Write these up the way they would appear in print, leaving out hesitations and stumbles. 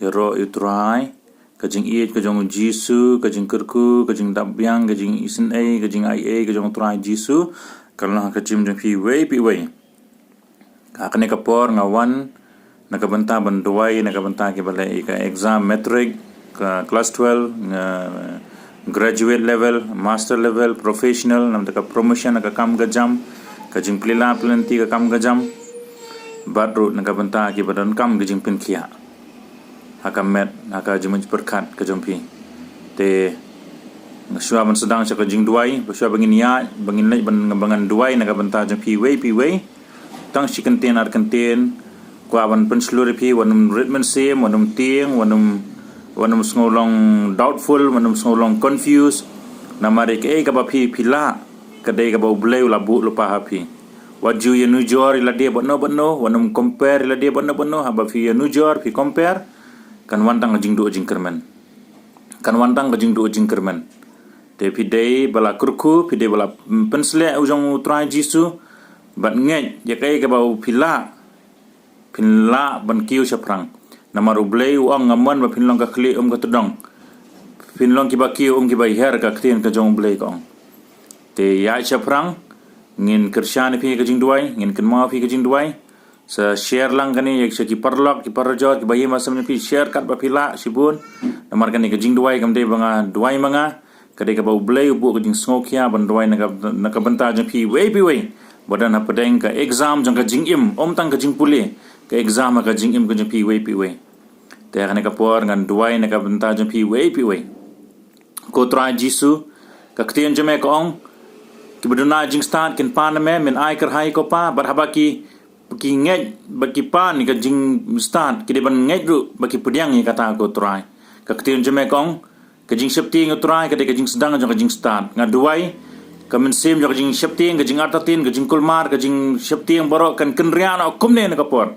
iro utrai kajing iet kajong jisu kajing kerku kajing dabyang kajing isin a kajing ia kajong utrai jisu kalau kajim jong pi wei kakane kapor ngawan nakabenta banduai nakabenta ke balai ka exam metric ka class 12 graduate level master level professional nam ka promotion ka kam gajam kajing plila plenty ka kam gajam badru nakabenta ke badan kam kajing penkia hakamet haka jumun berkat ke jompi te ngasua ban sedang sa kajing duai basua bangin ya bangin lai bangan duai nakabenta jompi wei tang sikenten ar kenten kwa ban penslur pi wanum ritmen sem wanum tieng wanum ngolong doubtful wanum ngolong confused namare ke ka ba pi pila kadai ka ba bleu labu lupa hapi waju ya nujor ila dia bonno wanum compare ila dia bonno haba fi ya nujor fi compare kan wantang jing do jing kermen te pidei bala kurku pidei bala pensle ujong utrai jisu bat ngai ya kai ka bau pila ban kiu chaprang namaru blei uang ngaman ba pinlong ka kli ka tudong pinlong ki ba kiu ki ba her ka ktien ka jong blei kong te ya chaprang ngin kershan pi ka jing duai ngin kan ma pi ka jing duai sa share lang kani yak ki parlok ki parjot ki bayi masam ni pi share kat ba pila sibun namar kani ka jing duai kam de banga duai manga kadai ka bau blei bu ka jing smokia ban duai na ka benta jang pi wei badan apa deng ka exam jang ka jing im om tang ka jing puli ka exam ka jing im ka jang pi wei te kani ka por ngan duai na ka benta jang pi wei ko tra jisu ka ktien jame ka ong ki baduna jing start kin pan me min ai kar hai ko pa bar haba ki ngai baki pan ni ka jing start ki de ban ngai ru baki pudiang ni kata ko trai ka ktien jame ka ong ka jing septi ngi trai ka de ka jing sedang jang ka jing start nga duai kamen sim jang ka jing septi ka jing artatin ka jing kulmar ka jing septi yang borok kan kenrian o kumne na ka por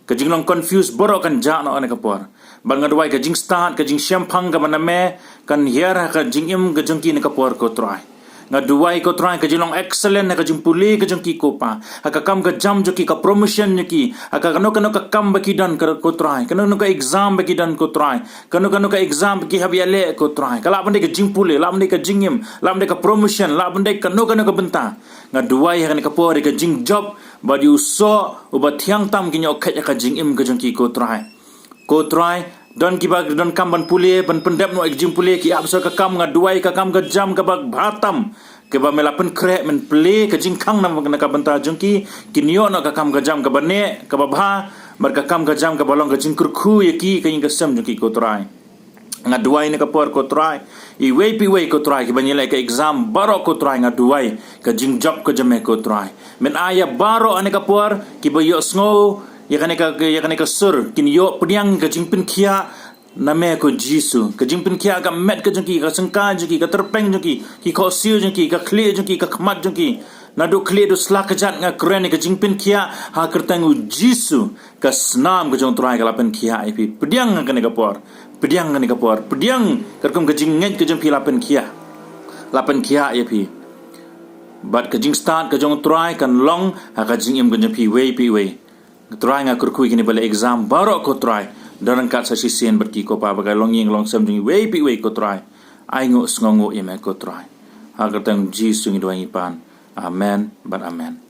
ka jing long confused borok kan ja na ka por bal nga duai ka jing start ka jing syampang ka maname kan hiara ka jing im ka jing ki na ka por ko trai nga duai ko try ka jilong excellent na ka jing puli ka jing ki ko pa aka kam ka jam jo ki ka promotion ni ki aka kano ka kam ba ki dan ka ko try kano ka exam ba ki dan ko try kano ka exam ki habiale ko try kala bande ka jing puli la bande ka jingim la bande ka promotion la bande kano ka benta nga duai ka po ka jing job ba di uso u ba thiang tam ki nyok ka jing im ka jing ki ko try don ki bag don kam ban pule ban pendap no jing pule ki abso ka kam nga duai ka kam ka jam ka bag bhatam ke ba mela pen kre men play ka jing khang nam ka banta jung ki nio no ka kam ka jam ka bane ka ba bha mar ka kam ka jam ka balong ka jing kurkhu ye ki ka ing ka sam jung ki ko try nga duai ne ka por ko try I wei ko try ki banyela ka exam baro ko try nga duai ka jing job ko jame ko try men aya baro ane ka por ki ba yo sngo ya ka sur kin yo pudiang ka jingpin kia name ko jisu ka jingpin kia ka met ka jengki ka sengka jengki ka terpeng jengki ki ko siu jengki ka khle jengki ka khmat jengki na do khle do slak jat nga kren ka jingpin kia ha kertangu jisu ka snam ka jong trai ka lapen kia ipi pudiang ka ne ka por pudiang kerkum ka jinget ka jengpi lapen kia ipi bat ka jing start ka jong trai kan long ha ka jingim ka jengpi wei try nga kurkui kini bala exam barok ko try daran kat sa sisien berki ko pa bagai long sam jing wei ko try ai ngo sngongo ime ko try ha katang ji sungi doang ipan amen.